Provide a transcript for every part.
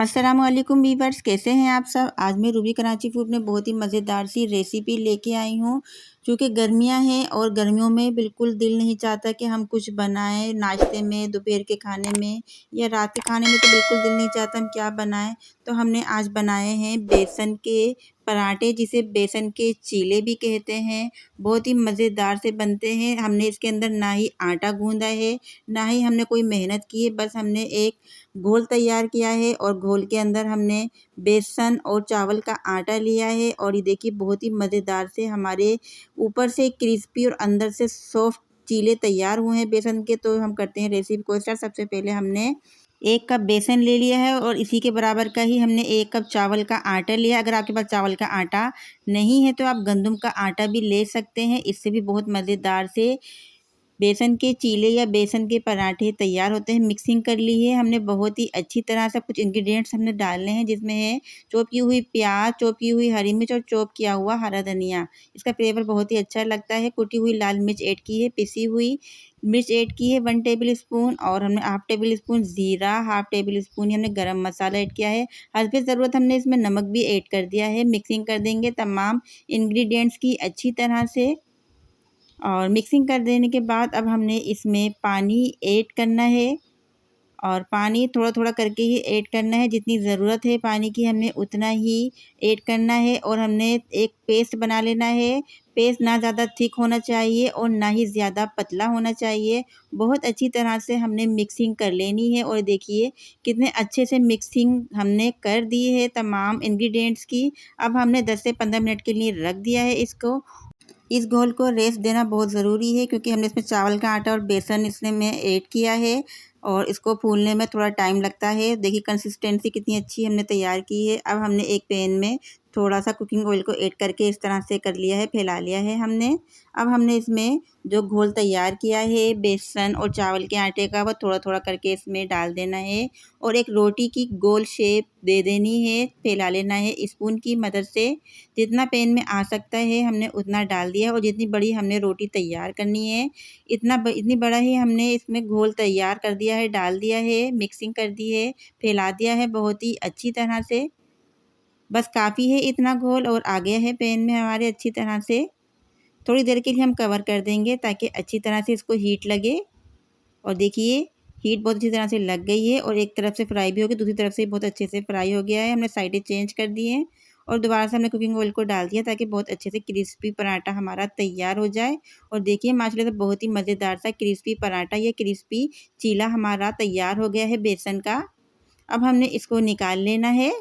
अस्सलामुअलैकुम वीवर्स, कैसे हैं आप सब। आज मैं रूबी कराची फूड में बहुत ही मज़ेदार सी रेसिपी लेके आई हूँ। क्योंकि गर्मियाँ हैं और गर्मियों में बिल्कुल दिल नहीं चाहता कि हम कुछ बनाएं नाश्ते में, दोपहर के खाने में या रात के खाने में, तो बिल्कुल दिल नहीं चाहता हम क्या बनाएं। तो हमने आज बनाए हैं बेसन के पराठे, जिसे बेसन के चीले भी कहते हैं। बहुत ही मज़ेदार से बनते हैं। हमने इसके अंदर ना ही आटा गूंदा है, ना ही हमने कोई मेहनत की है। बस हमने एक घोल तैयार किया है और घोल के अंदर हमने बेसन और चावल का आटा लिया है। और ये देखिए बहुत ही मज़ेदार से हमारे ऊपर से क्रिस्पी और अंदर से सॉफ्ट चीले तैयार हुए हैं बेसन के। तो हम करते हैं रेसिपी को स्टार्ट। सबसे पहले हमने 1 कप बेसन ले लिया है और इसी के बराबर का ही हमने 1 कप चावल का आटा लिया। अगर आपके पास चावल का आटा नहीं है तो आप गंदम का आटा भी ले सकते हैं। इससे भी बहुत मज़ेदार से बेसन के चीले या बेसन के पराठे तैयार होते हैं। मिक्सिंग कर ली है हमने बहुत ही अच्छी तरह से। कुछ इंग्रेडिएंट्स हमने डालने हैं, जिसमें है चॉप की हुई प्याज, चॉप की हुई हरी मिर्च और चॉप किया हुआ हरा धनिया। इसका फ्लेवर बहुत ही अच्छा लगता है। कुटी हुई लाल मिर्च ऐड की है, पिसी हुई मिर्च ऐड की है 1 टेबल स्पून, और हमने हाफ टेबल स्पून ज़ीरा, हाफ टेबल स्पून हमने गरम मसाला ऐड किया है। हस्बे ज़रूरत हमने इसमें नमक भी ऐड कर दिया है। मिक्सिंग कर देंगे तमाम इंग्रेडिएंट्स की अच्छी तरह से। और मिक्सिंग कर देने के बाद अब हमने इसमें पानी ऐड करना है, और पानी थोड़ा थोड़ा करके ही ऐड करना है। जितनी ज़रूरत है पानी की हमने उतना ही ऐड करना है। और हमने एक पेस्ट बना लेना है। पेस्ट ना ज़्यादा थिक होना चाहिए और ना ही ज़्यादा पतला होना चाहिए। बहुत अच्छी तरह से हमने मिक्सिंग कर लेनी है। और देखिए कितने अच्छे से मिक्सिंग हमने कर दी है तमाम इंग्रेडिएंट्स की। अब हमने 10 से 15 मिनट के लिए रख दिया है इसको। इस घोल को रेस्ट देना बहुत ज़रूरी है, क्योंकि हमने इसमें चावल का आटा और बेसन इसमें ऐड किया है और इसको फूलने में थोड़ा टाइम लगता है। देखिए कंसिस्टेंसी कितनी अच्छी हमने तैयार की है। अब हमने एक पैन में थोड़ा सा कुकिंग ऑयल को ऐड करके इस तरह से कर लिया है, फैला लिया है हमने। अब हमने इसमें जो घोल तैयार किया है बेसन और चावल के आटे का, वह थोड़ा थोड़ा करके इसमें डाल देना है और एक रोटी की गोल शेप दे देनी है। फैला लेना है स्पून की मदद से। जितना पैन में आ सकता है हमने उतना डाल दिया। और जितनी बड़ी हमने रोटी तैयार करनी है इतनी बड़ा ही हमने इसमें घोल तैयार कर दिया है, डाल दिया है, मिक्सिंग कर दी है, फैला दिया है बहुत ही अच्छी तरह से। बस काफ़ी है इतना घोल और आ गया है पैन में हमारे अच्छी तरह से। थोड़ी देर के लिए हम कवर कर देंगे ताकि अच्छी तरह से इसको हीट लगे। और देखिए हीट बहुत अच्छी तरह से लग गई है और एक तरफ से फ्राई भी हो गई, दूसरी तरफ से बहुत अच्छे से फ्राई हो गया है। हमने साइडें चेंज कर दी हैं और दोबारा से हमने कुकिंग ऑयल को डाल दिया ताकि बहुत अच्छे से क्रिस्पी पराठा हमारा तैयार हो जाए। और देखिए माशाल्लाह से बहुत ही मज़ेदार सा क्रिस्पी पराठा या क्रिस्पी चीला हमारा तैयार हो गया है बेसन का। अब हमने इसको निकाल लेना है।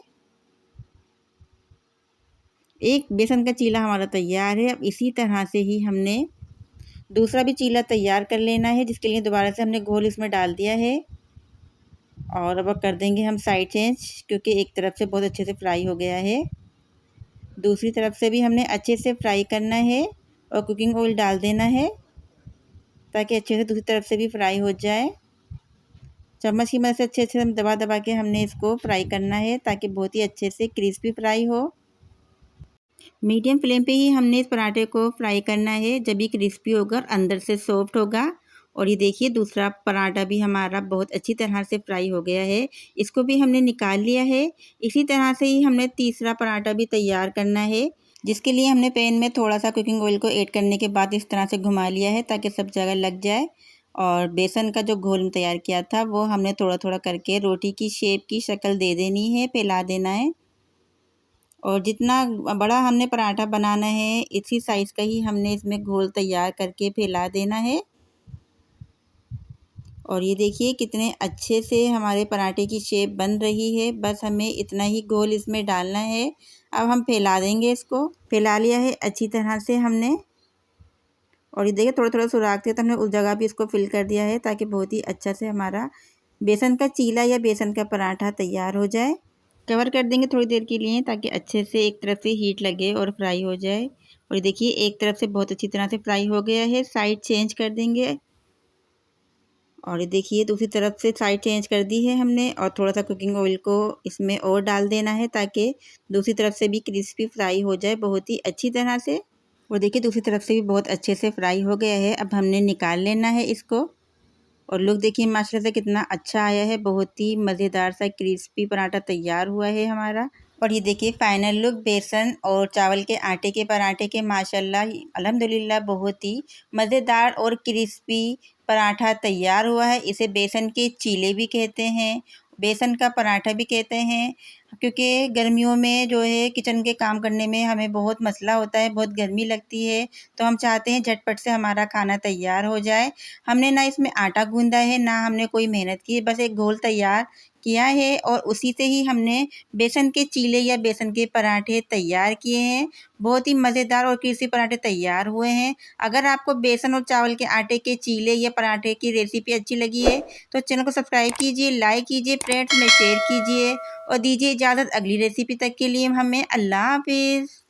एक बेसन का चीला हमारा तैयार है। अब इसी तरह से ही हमने दूसरा भी चीला तैयार कर लेना है, जिसके लिए दोबारा से हमने घोल इसमें डाल दिया है। और अब कर देंगे हम साइड चेंज, क्योंकि एक तरफ से बहुत अच्छे से फ्राई हो गया है। दूसरी तरफ से भी हमने अच्छे से फ्राई करना है और कुकिंग ऑयल डाल देना है ताकि अच्छे से दूसरी तरफ से भी फ्राई हो जाए। चम्मच की मदद से अच्छे से हम दबा दबा के हमने इसको फ्राई करना है ताकि बहुत ही अच्छे से क्रिस्पी फ्राई हो। मीडियम फ्लेम पे ही हमने इस पराठे को फ्राई करना है, जब भी क्रिस्पी होगा और अंदर से सॉफ्ट होगा। और ये देखिए दूसरा पराठा भी हमारा बहुत अच्छी तरह से फ्राई हो गया है। इसको भी हमने निकाल लिया है। इसी तरह से ही हमने तीसरा पराठा भी तैयार करना है, जिसके लिए हमने पैन में थोड़ा सा कुकिंग ऑयल को ऐड करने के बाद इस तरह से घुमा लिया है ताकि सब जगह लग जाए। और बेसन का जो घोल तैयार किया था वो हमने थोड़ा थोड़ा करके रोटी की शेप की शक्ल दे देनी है, फैला देना है। और जितना बड़ा हमने पराठा बनाना है इसी साइज़ का ही हमने इसमें घोल तैयार करके फैला देना है। और ये देखिए कितने अच्छे से हमारे पराठे की शेप बन रही है। बस हमें इतना ही घोल इसमें डालना है। अब हम फैला देंगे इसको। फैला लिया है अच्छी तरह से हमने। और ये देखिए थोड़ा थोड़ा सुराख थे तो हमने उस जगह भी इसको फिल कर दिया है ताकि बहुत ही अच्छा से हमारा बेसन का चीला या बेसन का पराठा तैयार हो जाए। कवर कर देंगे थोड़ी देर के लिए ताकि अच्छे से एक तरफ से हीट लगे और फ्राई हो जाए। और देखिए एक तरफ से बहुत अच्छी तरह से फ्राई हो गया है। साइड चेंज कर देंगे। और ये देखिए दूसरी तरफ से साइड चेंज कर दी है हमने। और थोड़ा सा कुकिंग ऑयल को इसमें और डाल देना है ताकि दूसरी तरफ से भी क्रिस्पी फ्राई हो जाए बहुत ही अच्छी तरह से। और देखिए दूसरी तरफ से भी बहुत अच्छे से फ्राई हो गया है। अब हमने निकाल लेना है इसको। और लुक देखिए माशाल्लाह से कितना अच्छा आया है। बहुत ही मज़ेदार सा क्रिस्पी पराठा तैयार हुआ है हमारा। और ये देखिए फाइनल लुक बेसन और चावल के आटे के पराठे के माशाल्लाह अल्हम्दुलिल्लाह बहुत ही मज़ेदार और क्रिस्पी पराठा तैयार हुआ है। इसे बेसन के चीले भी कहते हैं, बेसन का पराठा भी कहते हैं, क्योंकि गर्मियों में जो है किचन के काम करने में हमें बहुत मसला होता है, बहुत गर्मी लगती है, तो हम चाहते हैं झटपट से हमारा खाना तैयार हो जाए। हमने ना इसमें आटा गूँधा है, ना हमने कोई मेहनत की है, बस एक घोल तैयार किया है और उसी से ही हमने बेसन के चीले या बेसन के पराठे तैयार किए हैं। बहुत ही मज़ेदार और क्रिस्पी पराठे तैयार हुए हैं। अगर आपको बेसन और चावल के आटे के चीले या पराठे की रेसिपी अच्छी लगी है तो चैनल को सब्सक्राइब कीजिए, लाइक कीजिए, फ्रेंड्स में शेयर कीजिए और दीजिए इजाज़त अगली रेसिपी तक के लिए हमें। अल्लाह हाफ़िज़।